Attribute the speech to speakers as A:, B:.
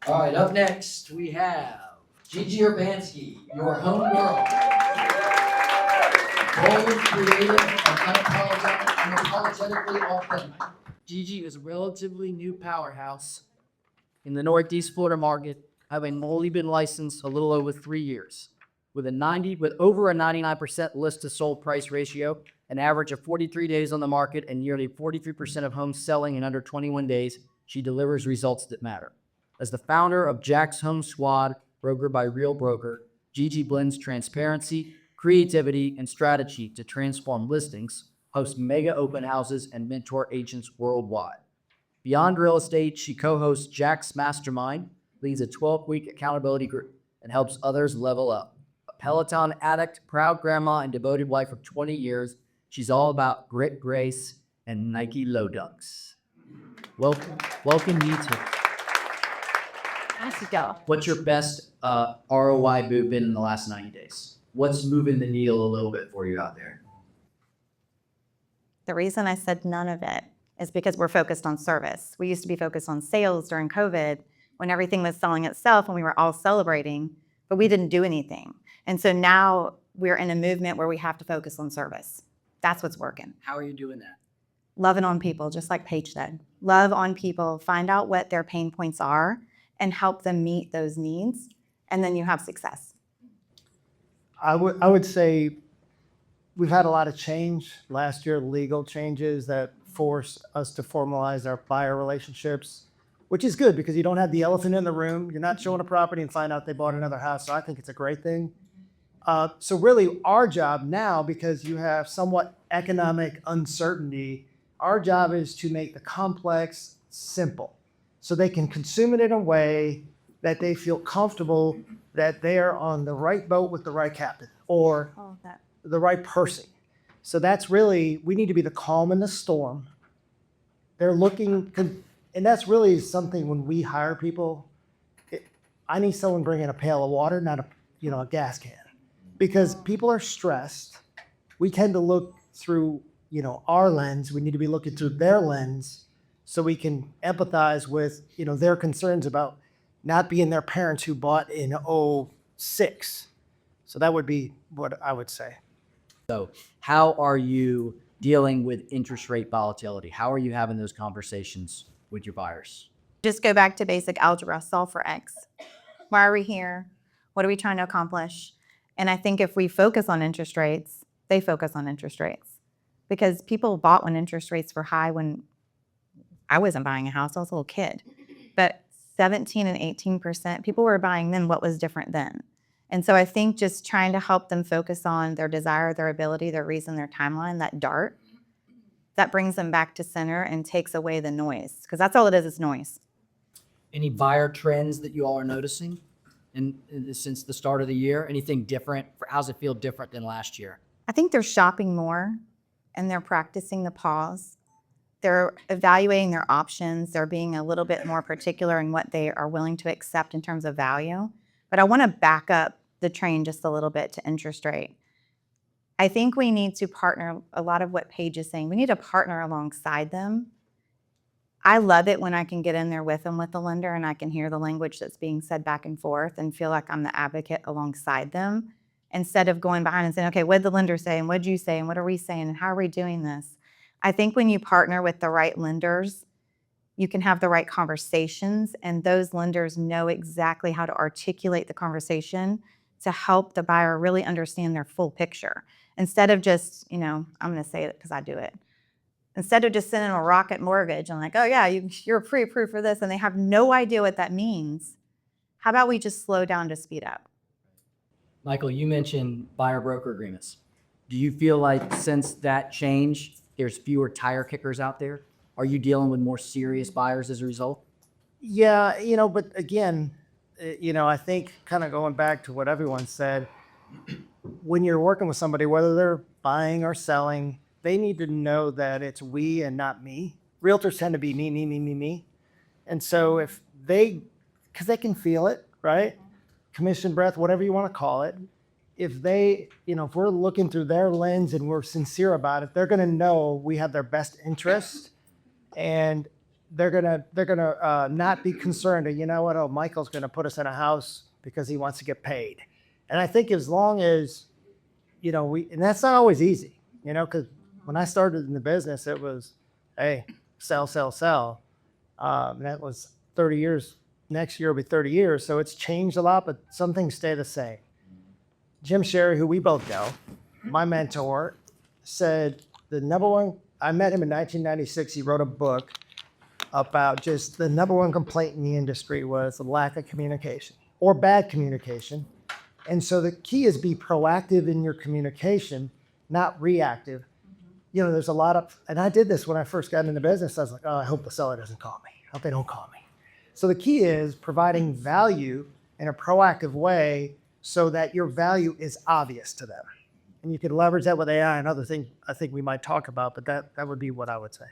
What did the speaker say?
A: All right, up next, we have GIGI Urbanski, your home girl. Bold, creative, and unapologetically authentic.
B: GIGI is a relatively new powerhouse in the Northeast Florida market, having only been licensed a little over 3 years. With over a 99% list to sold price ratio, an average of 43 days on the market, and nearly 43% of homes selling in under 21 days, she delivers results that matter. As the founder of Jax Home Squad, broker by Real Broker, GIGI blends transparency, creativity, and strategy to transform listings, hosts mega open houses, and mentor agents worldwide. Beyond real estate, she co-hosts Jack's Mastermind, leads a 12-week accountability group, and helps others level up. A Peloton addict, proud grandma, and devoted wife of 20 years, she's all about grit, grace, and Nike low dunks. Welcome you to.
C: Nice to go.
B: What's your best ROI move been in the last 90 days? What's moving the needle a little bit for you out there?
C: The reason I said none of it is because we're focused on service. We used to be focused on sales during COVID when everything was selling itself and we were all celebrating, but we didn't do anything. And so now we're in a movement where we have to focus on service. That's what's working.
B: How are you doing that?
C: Loving on people, just like Paige said. Love on people, find out what their pain points are and help them meet those needs, and then you have success.
D: I would say we've had a lot of change last year, legal changes that forced us to formalize our buyer relationships, which is good because you don't have the elephant in the room. You're not showing a property and find out they bought another house. So I think it's a great thing. So really our job now, because you have somewhat economic uncertainty, our job is to make the complex simple so they can consume it in a way that they feel comfortable that they are on the right boat with the right captain or the right person. So that's really, we need to be the calm in the storm. They're looking, and that's really something when we hire people, I need someone bringing a pail of water, not a gas can. Because people are stressed. We tend to look through, our lens. We need to be looking through their lens so we can empathize with, their concerns about not being their parents who bought in 2006. So that would be what I would say.
B: So how are you dealing with interest rate volatility? How are you having those conversations with your buyers?
C: Just go back to basic algebra, solve for X. Why are we here? What are we trying to accomplish? And I think if we focus on interest rates, they focus on interest rates. Because people bought when interest rates were high when I wasn't buying a house, I was a little kid. But 17 and 18%, people were buying then. What was different then? And so I think just trying to help them focus on their desire, their ability, their reason, their timeline, that dart, that brings them back to center and takes away the noise. Because that's all it is noise.
B: Any buyer trends that you all are noticing since the start of the year? Anything different? How's it feel different than last year?
C: I think they're shopping more and they're practicing the pause. They're evaluating their options. They're being a little bit more particular in what they are willing to accept in terms of value. But I want to back up the train just a little bit to interest rate. I think we need to partner, a lot of what Paige is saying, we need to partner alongside them. I love it when I can get in there with them with the lender and I can hear the language that's being said back and forth and feel like I'm the advocate alongside them instead of going behind and saying, okay, what did the lender say and what did you say and what are we saying and how are we doing this? I think when you partner with the right lenders, you can have the right conversations and those lenders know exactly how to articulate the conversation to help the buyer really understand their full picture. Instead of just, I'm going to say it because I do it. Instead of just sending a rocket mortgage and like, oh yeah, you're pre-approved for this and they have no idea what that means. How about we just slow down to speed up?
B: Michael, you mentioned buyer broker agreements. Do you feel like since that change, there's fewer tire kickers out there? Are you dealing with more serious buyers as a result?
D: Yeah, but again, I think kind of going back to what everyone said, when you're working with somebody, whether they're buying or selling, they need to know that it's we and not me. Realtors tend to be me. And so because they can feel it, right? Commission breath, whatever you want to call it. If if we're looking through their lens and we're sincere about it, they're going to know we have their best interest and they're gonna not be concerned that, you know what, oh, Michael's gonna put us in a house because he wants to get paid. And I think as long as, you know, and that's not always easy, you know, because when I started in the business, it was, hey, sell, sell, sell. And that was 30 years. Next year will be 30 years. So it's changed a lot, but some things stay the same. Jim Sherry, who we both know, my mentor, said the number one, I met him in 1996. He wrote a book about just the number one complaint in the industry was the lack of communication or bad communication. And so the key is be proactive in your communication, not reactive. You know, there's a lot of, and I did this when I first got into business. I was like, oh, I hope the seller doesn't call me. I hope they don't call me. So the key is providing value in a proactive way so that your value is obvious to them. And you can leverage that with AI and other things I think we might talk about, but that would be what I would say.